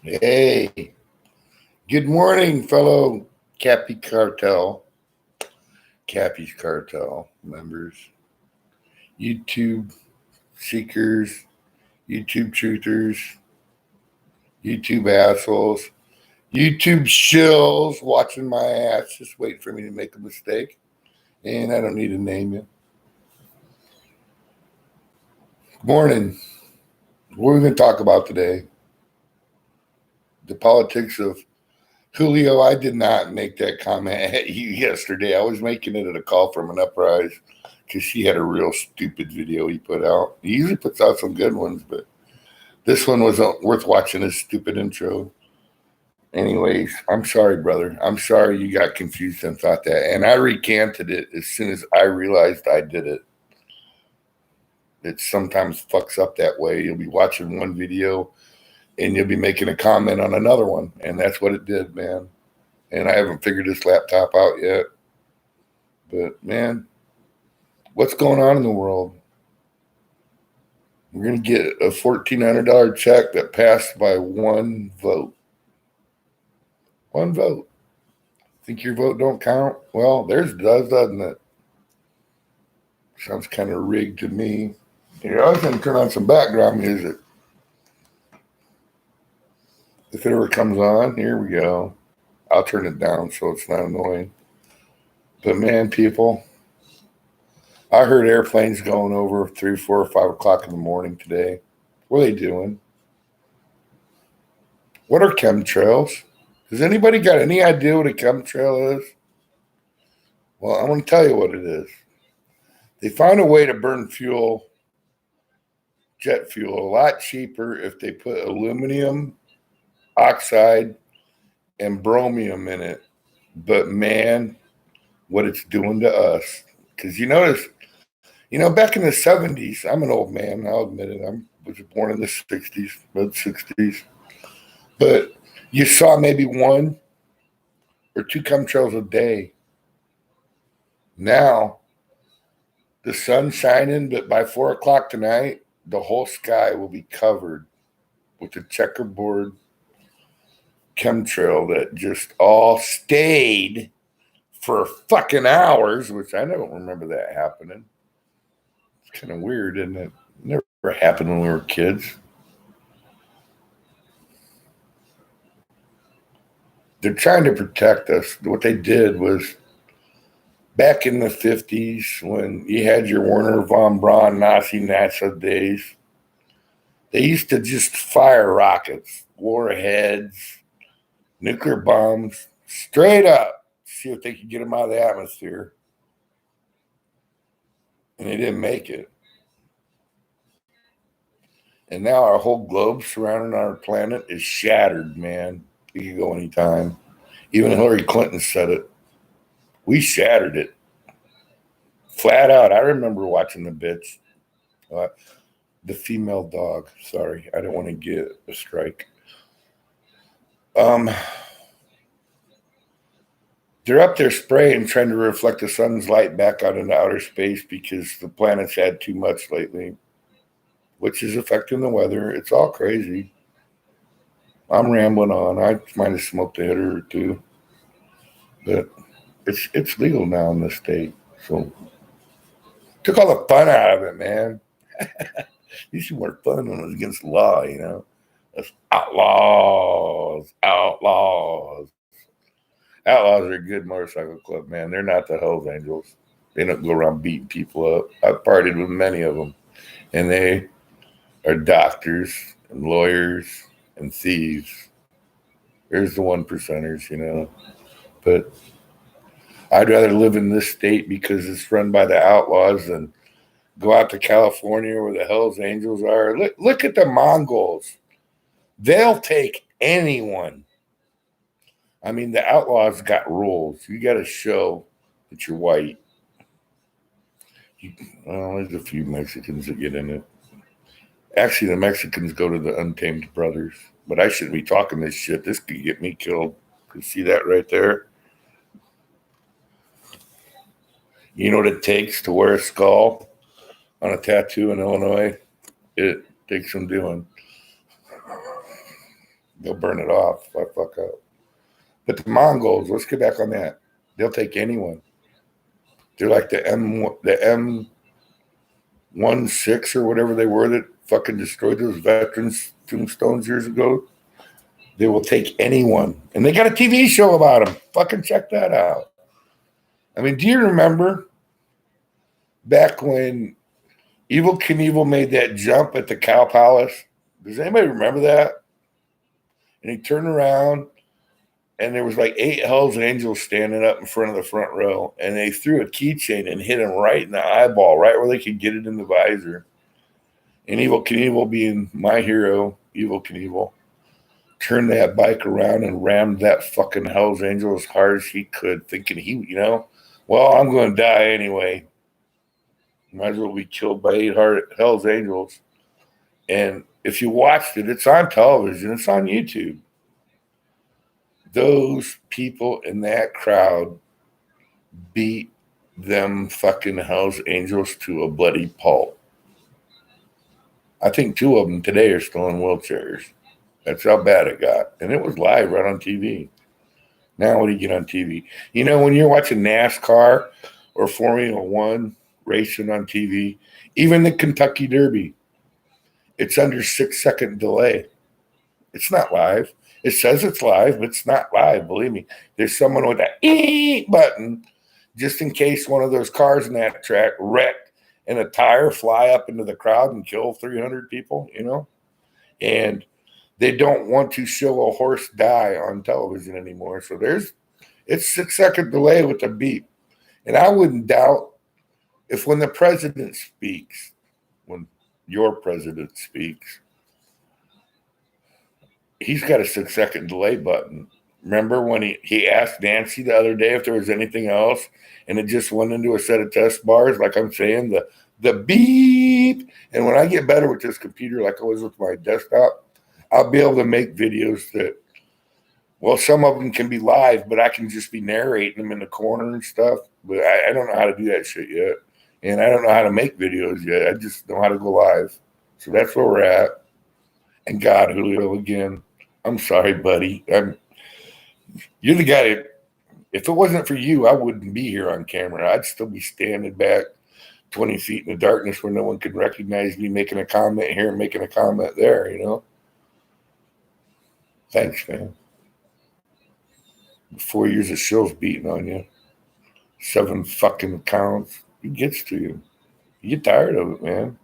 Hey, good morning, fellow Cappy's Cartel members, YouTube seekers, YouTube truthers, YouTube assholes, YouTube shills watching my ass, just waiting for me to make a mistake. And I don't need to name you. Morning. What are we going to talk about today? The politics of Julio. I did not make that comment at you yesterday. I was making it at a call from an uprise because he had a real stupid video he put out. He usually puts out some good ones, but this one wasn't worth watching his stupid intro. Anyways, I'm sorry, brother. I'm sorry you got confused and thought that. And I recanted it as soon as I realized I did it. It sometimes fucks up that way. You'll be watching one video and you'll be making a comment on another one. And that's what it did, man. And I haven't figured this laptop out yet. But, man, what's going on in the world? We're going to get a $1,400 check that passed by one vote. One vote. Think your vote don't count? Well, theirs does, doesn't it? Sounds kind of rigged to me. Here, I was going to turn on some background music. If it ever comes on, here we go. I'll turn it down so it's not annoying. But man, people, I heard airplanes going over 3, 4, 5 o'clock in the morning today. What are they doing? What are chemtrails? Has anybody got any idea what a chemtrail is? Well, I'm going to tell you what it is. They found a way to burn fuel, jet fuel, a lot cheaper if they put aluminum oxide and bromium in it. But man, what it's doing to us. Because you notice, back in the 70s, I'm an old man, I'll admit it. I was born in the 60s, mid-60s. But you saw maybe 1 or 2 chemtrails a day. Now, the sun's shining, but by 4 o'clock tonight, the whole sky will be covered with a checkerboard chemtrail that just all stayed for fucking hours, which I don't remember that happening. It's kind of weird, isn't it? It never happened when we were kids. They're trying to protect us. What they did was back in the 50s when you had your Werner von Braun Nazi days, they used to just fire rockets, warheads, nuclear bombs, straight up, see if they could get them out of the atmosphere. And they didn't make it. And now our whole globe surrounding our planet is shattered, man. It could go anytime. Even Hillary Clinton said it. We shattered it. Flat out. I remember watching the bitch. The female dog. Sorry, I don't want to get a strike. They're up there spraying, trying to reflect the sun's light back out into outer space because the planet's had too much lately, which is affecting the weather. It's all crazy. I'm rambling on. I might have smoked a hitter or two, but it's legal now in this state. So took all the fun out of it, man. Used to be more fun when it was against the law. That's outlaws. Outlaws are a good motorcycle club, man. They're not the Hells Angels. They don't go around beating people up. I've partied with many of them, and they are doctors and lawyers and thieves. There's the 1%ers. But I'd rather live in this state because it's run by the outlaws than go out to California where the Hells Angels are. Look at the Mongols. They'll take anyone. I mean, the outlaws got rules. You got to show that you're white. There's a few Mexicans that get in it. Actually, the Mexicans go to the Untamed Brothers. But I shouldn't be talking this shit. This could get me killed. You see that right there? You know what it takes to wear a skull on a tattoo in Illinois? It takes some doing. They'll burn it off if I fuck up. But the Mongols, let's get back on that. They'll take anyone. They're like the M16 or whatever they were that fucking destroyed those veterans' tombstones years ago. They will take anyone. And they got a TV show about them. Fucking check that out. I mean, do you remember back when Evel Knievel made that jump at the Cow Palace? Does anybody remember that? And he turned around and there was like 8 Hell's Angels standing up in front of the front row. And they threw a keychain and hit him right in the eyeball, right where they could get it in the visor. And Evel Knievel, being my hero, Evel Knievel, turned that bike around and rammed that fucking Hell's Angel as hard as he could, thinking well, I'm going to die anyway. Might as well be killed by 8 Hell's Angels. And if you watched it, it's on television. It's on YouTube. Those people in that crowd beat them fucking Hell's Angels to a bloody pulp. I think 2 of them today are still in wheelchairs. That's how bad it got. And it was live right on TV. Now what do you get on TV? When you're watching NASCAR or Formula One racing on TV, even the Kentucky Derby, it's under 6-second delay. It's not live. It says it's live, but it's not live, believe me. There's someone with that E button just in case one of those cars in that track wrecked and a tire fly up into the crowd and kill 300 people, And they don't want to show a horse die on television anymore. So it's 6-second delay with the beep. And I wouldn't doubt if when the president speaks, when your president speaks, he's got a 6-second delay button. Remember when he asked Nancy the other day if there was anything else, and it just went into a set of test bars, like I'm saying, the beep. And when I get better with this computer, like I was with my desktop, I'll be able to make videos that, well, some of them can be live, but I can just be narrating them in the corner and stuff. But I don't know how to do that shit yet. And I don't know how to make videos yet. I just know how to go live. So that's where we're at. And God, Julio, again, I'm sorry, buddy. You're the guy that, if it wasn't for you, I wouldn't be here on camera. I'd still be standing back 20 feet in the darkness where no one could recognize me making a comment here and making a comment there, Thanks, man. 4 years of shills beating on you. 7 fucking accounts. It gets to you. You get tired of it, man.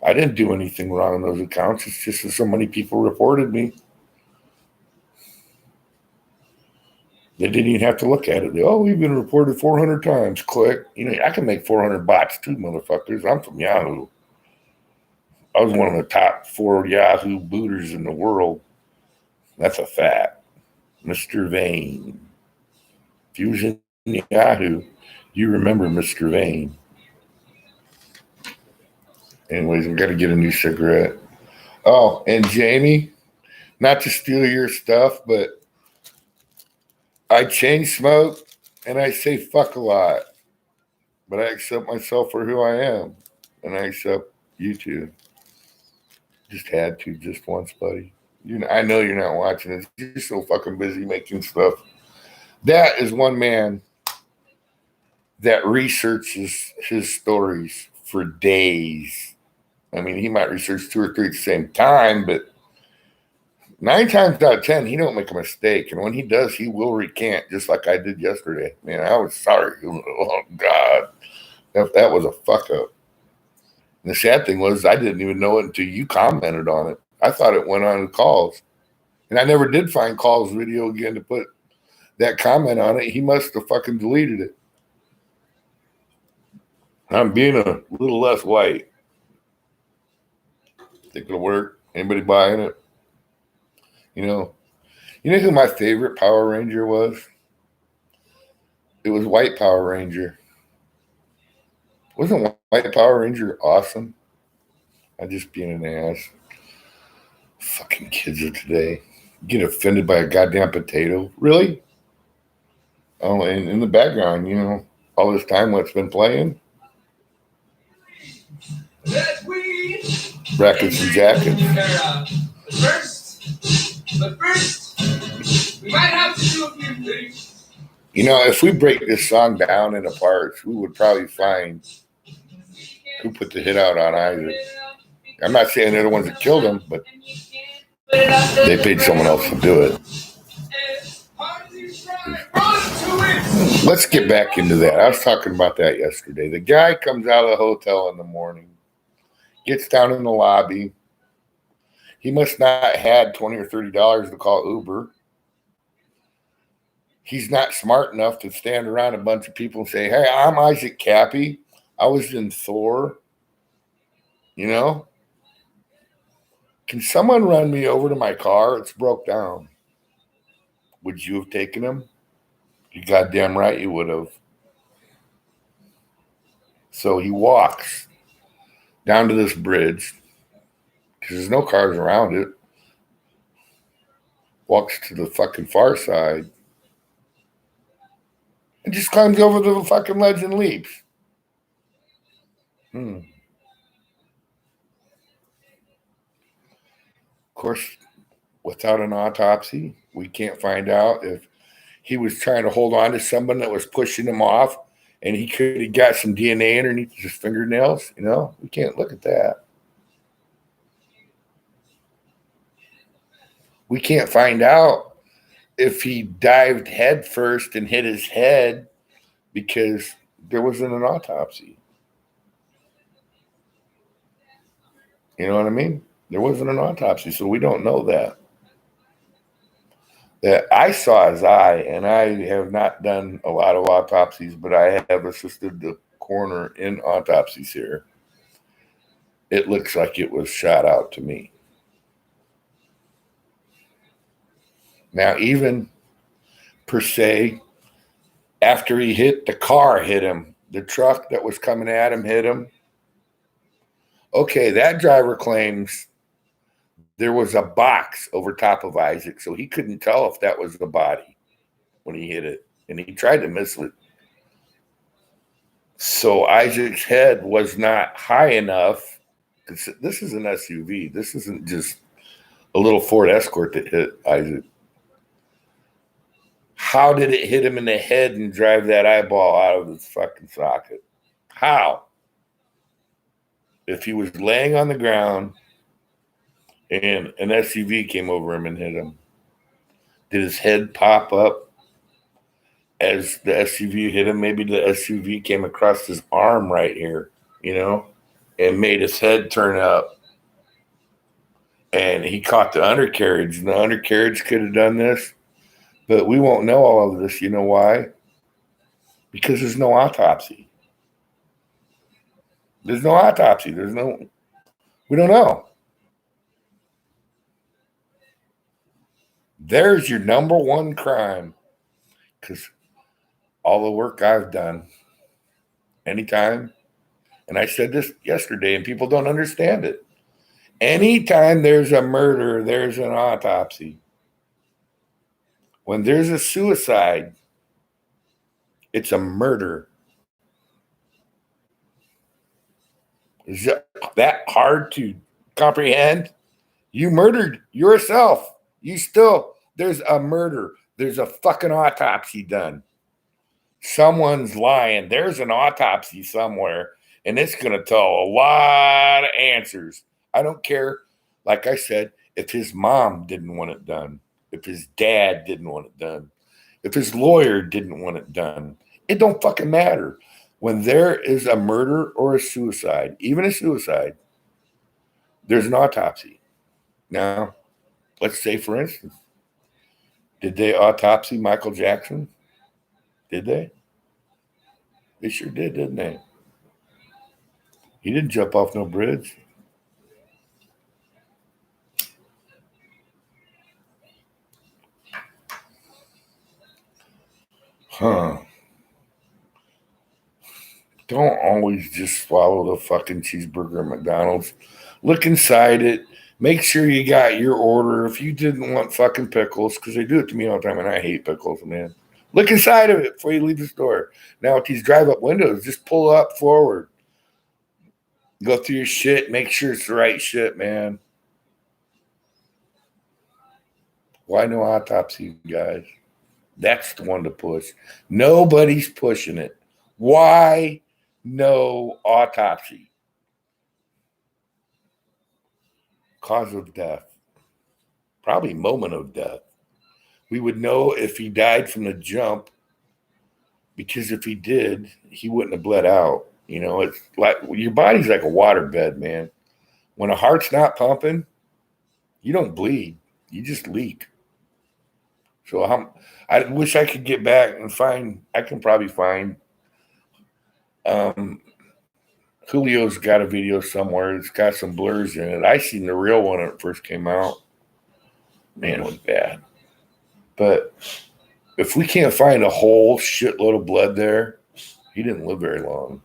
I didn't do anything wrong on those accounts. It's just that so many people reported me. They didn't even have to look at it. We've been reported 400 times. Click. I can make 400 bots too, motherfuckers. I'm from Yahoo. I was one of the top 4 Yahoo booters in the world. That's a fact. Mr. Vane. If you was in Yahoo, you remember Mr. Vane. Anyways, I've got to get a new cigarette. Oh, and Jamie, not to steal your stuff, but I chain smoke and I say fuck a lot. But I accept myself for who I am. And I accept you too. Just had to just once, buddy. I know you're not watching this. You're so fucking busy making stuff. That is one man that researches his stories for days. I mean, he might research 2 or 3 at the same time, but 9 times out of 10, he don't make a mistake. And when he does, he will recant, just like I did yesterday. Man, I was sorry. Oh, God. That was a fuck up. And the sad thing was I didn't even know it until you commented on it. I thought it went on calls. And I never did find calls video again to put that comment on it. He must have fucking deleted it. I'm being a little less white. Think it'll work? Anybody buying it? You know who my favorite Power Ranger was? It was White Power Ranger. Wasn't White Power Ranger awesome? I'm just being an ass. Fucking kids of today. Get offended by a goddamn potato. Really? Oh, and in the background, all this time what's been playing? Rackets and Jackets. But first, we might have to do a few things. You know, if we break this song down into parts, we would probably find who put the hit out on Isaac. I'm not saying they're the ones that killed him, but they paid someone else to do it. Let's get back into that. I was talking about that yesterday. The guy comes out of the hotel in the morning, gets down in the lobby. He must not have had $20 or $30 to call Uber. He's not smart enough to stand around a bunch of people and say, hey, I'm Isaac Cappy. I was in Thor. You know? Can someone run me over to my car? It's broke down. Would you have taken him? You goddamn right you would have. So he walks down to this bridge because there's no cars around it. Walks to the fucking far side and just climbs over to the fucking ledge and leaps. Of course, without an autopsy, we can't find out if he was trying to hold on to someone that was pushing him off and he could have got some DNA underneath his fingernails. You know, we can't look at that. We can't find out if he dived head first and hit his head because there wasn't an autopsy. You know what I mean? There wasn't an autopsy, so we don't know that. That I saw his eye, and I have not done a lot of autopsies, but I have assisted the coroner in autopsies here. It looks like it was shot out to me. Now, even per se, after he hit, the car hit him. The truck that was coming at him hit him. Okay, that driver claims there was a box over top of Isaac, so he couldn't tell if that was the body when he hit it, and he tried to miss it. So Isaac's head was not high enough. This is an SUV. This isn't just a little Ford Escort that hit Isaac. How did it hit him in the head and drive that eyeball out of his fucking socket? How? If he was laying on the ground and an SUV came over him and hit him, did his head pop up as the SUV hit him? Maybe the SUV came across his arm right here, you know, and made his head turn up. And he caught the undercarriage, and the undercarriage could have done this. But we won't know all of this. You know why? Because there's no autopsy. There's no autopsy. We don't know. There's your number one crime. Because all the work I've done, anytime, and I said this yesterday, and people don't understand it. Anytime there's a murder, there's an autopsy. When there's a suicide, it's a murder. Is that hard to comprehend? You murdered yourself. There's a murder. There's a fucking autopsy done. Someone's lying. There's an autopsy somewhere, and it's going to tell a lot of answers. I don't care, like I said, if his mom didn't want it done, if his dad didn't want it done, if his lawyer didn't want it done. It don't fucking matter. When there is a murder or a suicide, even a suicide, there's an autopsy. Now, let's say, for instance, did they autopsy Michael Jackson? Did they? They sure did, didn't they? He didn't jump off no bridge. Don't always just swallow the fucking cheeseburger at McDonald's. Look inside it. Make sure you got your order. If you didn't want fucking pickles, because they do it to me all the time, and I hate pickles, man. Look inside of it before you leave the store. Now, with these drive-up windows, just pull up forward. Go through your shit. Make sure it's the right shit, man. Why no autopsy, guys? That's the one to push. Nobody's pushing it. Why no autopsy? Cause of death. Probably moment of death. We would know if he died from the jump, because if he did, he wouldn't have bled out. You know, it's like your body's like a waterbed, man. When a heart's not pumping, you don't bleed. You just leak. So I wish I could get back and find. I can probably find. Um, Julio's got a video somewhere. It's got some blurs in it. I seen the real one when it first came out. Man, it was bad. But if we can't find a whole shitload of blood there, he didn't live very long.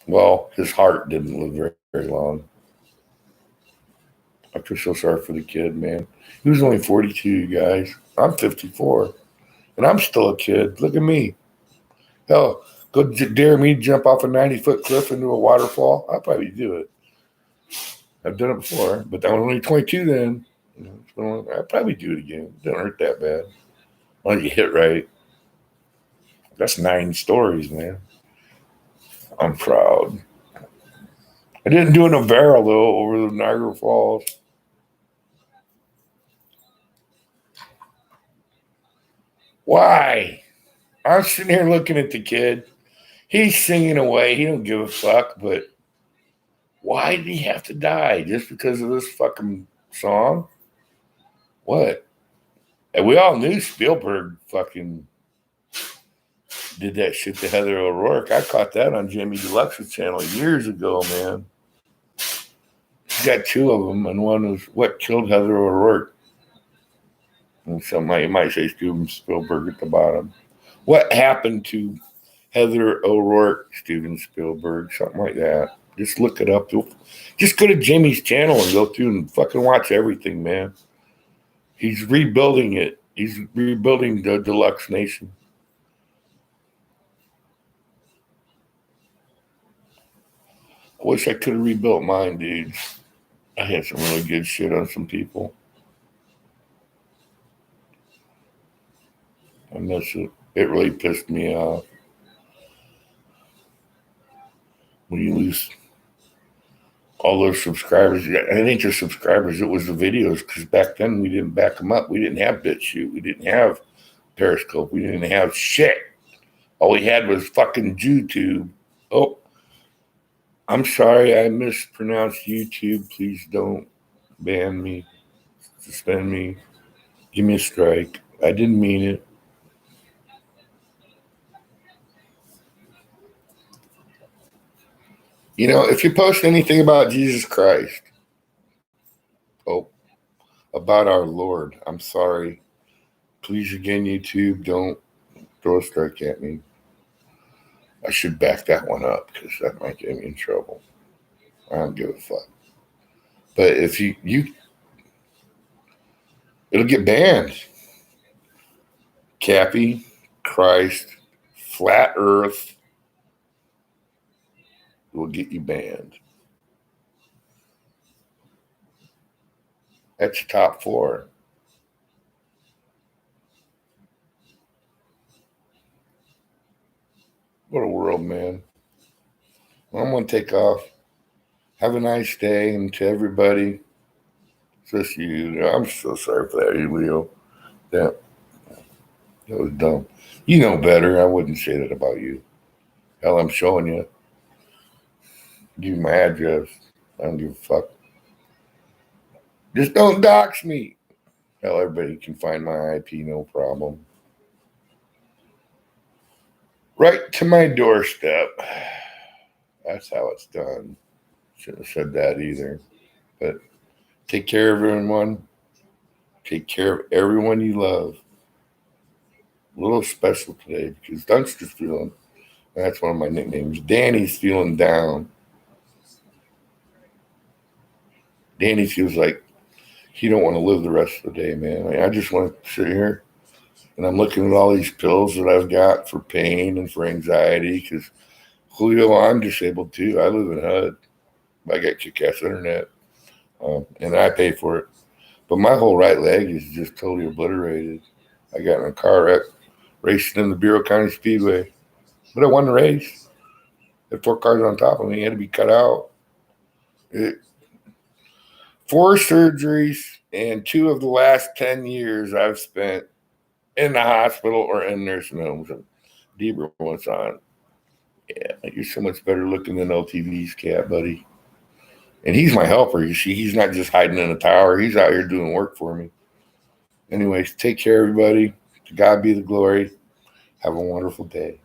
Well, his heart didn't live very, very long. I feel so sorry for the kid, man. He was only 42, you guys. I'm 54, and I'm still a kid. Look at me. Hell, go dare me to jump off a 90-foot cliff into a waterfall? I'll probably do it. I've done it before, but I was only 22 then. I'll probably do it again. It doesn't hurt that bad. Why don't you hit right? That's 9 stories, man. I'm proud. I didn't do it in a barrel, though, over the Niagara Falls. Why? I'm sitting here looking at the kid. He's singing away. He don't give a fuck, but why did he have to die? Just because of this fucking song? What? And we all knew Spielberg fucking did that shit to Heather O'Rourke. I caught that on Jimmy Deluxe's channel years ago, man. He got 2 of them, and one was what killed Heather O'Rourke. And somebody might say Steven Spielberg at the bottom. What happened to Heather O'Rourke, Steven Spielberg? Something like that. Just look it up. Just go to Jimmy's channel and go through and fucking watch everything, man. He's rebuilding it. He's rebuilding the Deluxe Nation. I wish I could have rebuilt mine, dude. I had some really good shit on some people. I miss it. It really pissed me off. When you lose all those subscribers, it ain't just subscribers, it was the videos, because back then we didn't back them up. We didn't have BitChute. We didn't have Periscope. We didn't have shit. All we had was fucking YouTube. Oh, I'm sorry I mispronounced YouTube. Please don't ban me, suspend me, give me a strike. I didn't mean it. You know, if you post anything about Jesus Christ, about our Lord, I'm sorry. Please, again, YouTube, don't throw a strike at me. I should back that one up, because that might get me in trouble. I don't give a fuck. But if you it'll get banned. Cappy, Christ, Flat Earth will get you banned. That's the top 4. What a world, man. Well, I'm going to take off. Have a nice day, and to everybody, just you. I'm so sorry for that, Julio. That was dumb. You know better. I wouldn't say that about you. Hell, I'm showing you. Give you my address. I don't give a fuck. Just don't dox me. Hell, everybody can find my IP, no problem. Right to my doorstep. That's how it's done. Shouldn't have said that either. But take care of everyone. Take care of everyone you love. A little special today because Dunster's feeling, that's one of my nicknames. Danny's feeling down. Danny feels like he don't want to live the rest of the day, man. I just want to sit here, and I'm looking at all these pills that I've got for pain and for anxiety, because Julio, I'm disabled too. I live in HUD. I got kick-ass internet. and I paid for it. But my whole right leg is just totally obliterated. I got in a car wreck racing in the Bureau County Speedway, but I won the race. Had 4 cars on top of me. It had to be cut out. 4 surgeries, and 2 of the last 10 years I've spent in the hospital or in nursing homes. And Deeber went on, yeah, you're so much better looking than LTV's cat, buddy. And he's my helper. You see, he's not just hiding in a tower. He's out here doing work for me. Anyways, take care, everybody. To God be the glory. Have a wonderful day.